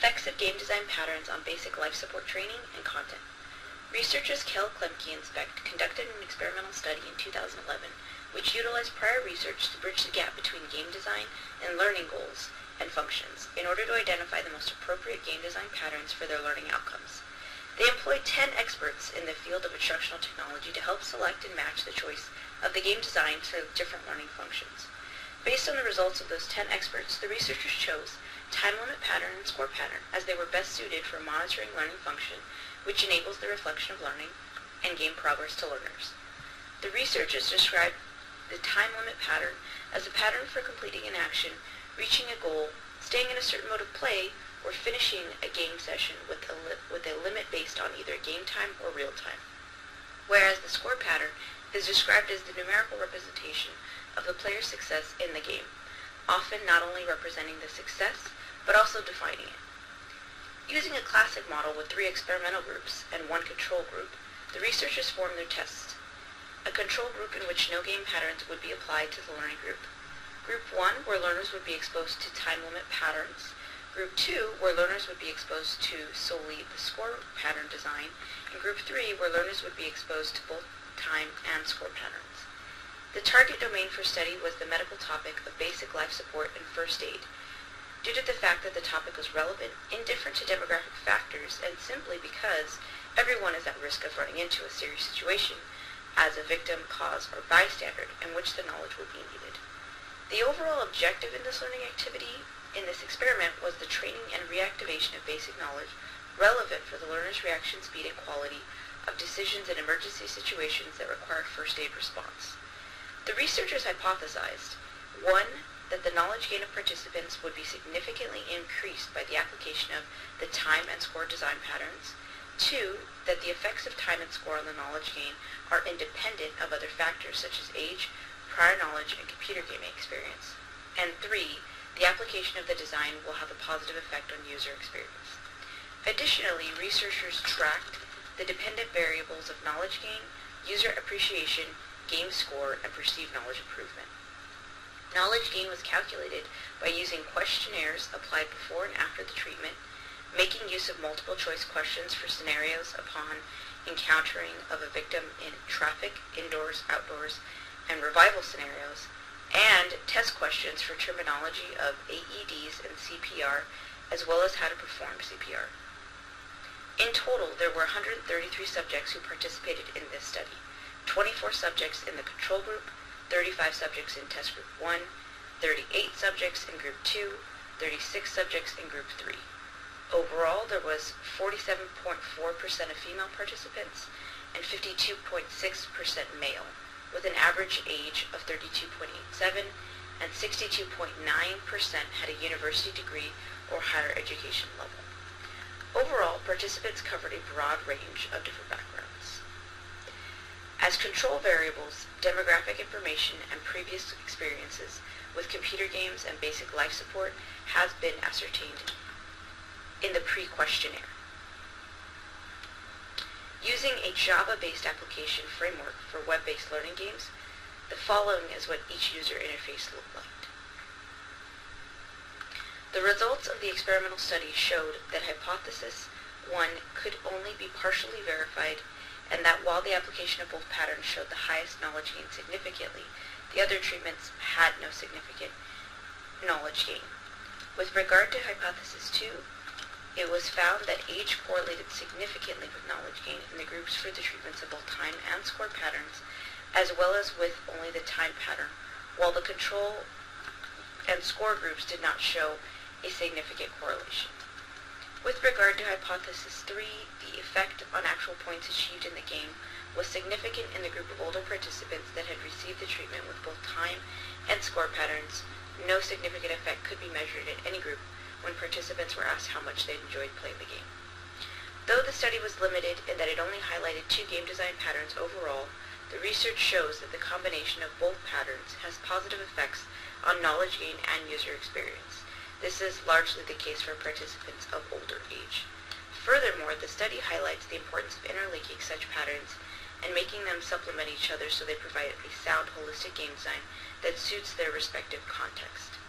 Effects of game design patterns on basic life support training and content. Researchers Kel Klemke and Specht conducted an experimental study in 2011 which utilized prior research to bridge the gap between game design and learning goals and functions in order to identify the most appropriate game design patterns for their learning outcomes. They employed 10 experts in the field of instructional technology to help select and match the choice of the game design for different learning functions. Based on the results of those 10 experts, the researchers chose time limit pattern and score pattern as they were best suited for monitoring learning function, which enables the reflection of learning and game progress to learners. The researchers described the time limit pattern as a pattern for completing an action, reaching a goal, staying in a certain mode of play, or finishing a game session with a limit based on either game time or real time. Whereas the score pattern is described as the numerical representation of the player's success in the game, often not only representing the success, but also defining it. Using a classic model with 3 experimental groups and 1 control group, the researchers formed their tests. A control group in which no game patterns would be applied to the learning group. Group 1, where learners would be exposed to time limit patterns. Group 2, where learners would be exposed to solely the score pattern design. And Group 3, where learners would be exposed to both time and score patterns. The target domain for study was the medical topic of basic life support and first aid, due to the fact that the topic was relevant, indifferent to demographic factors, and simply because everyone is at risk of running into a serious situation as a victim, cause, or bystander in which the knowledge would be needed. The overall objective in this learning activity in this experiment was the training and reactivation of basic knowledge relevant for the learner's reaction speed and quality of decisions in emergency situations that require first aid response. The researchers hypothesized, 1, that the knowledge gain of participants would be significantly increased by the application of the time and score design patterns. 2, that the effects of time and score on the knowledge gain are independent of other factors such as age, prior knowledge, and computer gaming experience. And 3, the application of the design will have a positive effect on user experience. Additionally, researchers tracked the dependent variables of knowledge gain, user appreciation, game score, and perceived knowledge improvement. Knowledge gain was calculated by using questionnaires applied before and after the treatment, making use of multiple choice questions for scenarios upon encountering of a victim in traffic, indoors, outdoors, and revival scenarios, and test questions for terminology of AEDs and CPR, as well as how to perform CPR. In total, there were 133 subjects who participated in this study, 24 subjects in the control group, 35 subjects in test group 1, 38 subjects in group 2, 36 subjects in group 3. Overall, there was 47.4% of female participants and 52.6% male, with an average age of 32.87, and 62.9% had a university degree or higher education level. Overall, participants covered a broad range of different backgrounds. As control variables, demographic information and previous experiences with computer games and basic life support has been ascertained in the pre-questionnaire. Using a Java-based application framework for web-based learning games, the following is what each user interface looked like. The results of the experimental study showed that hypothesis 1 could only be partially verified, and that while the application of both patterns showed the highest knowledge gain significantly, the other treatments had no significant knowledge gain. With regard to hypothesis 2, it was found that age correlated significantly with knowledge gain in the groups for the treatments of both time and score patterns, as well as with only the time pattern, while the control and score groups did not show a significant correlation. With regard to hypothesis 3, the effect on actual points achieved in the game was significant in the group of older participants that had received the treatment with both time and score patterns. No significant effect could be measured in any group when participants were asked how much they enjoyed playing the game. Though the study was limited in that it only highlighted 2 game design patterns overall, the research shows that the combination of both patterns has positive effects on knowledge gain and user experience. This is largely the case for participants of older age. Furthermore, the study highlights the importance of interlinking such patterns and making them supplement each other so they provide a sound, holistic game design that suits their respective context.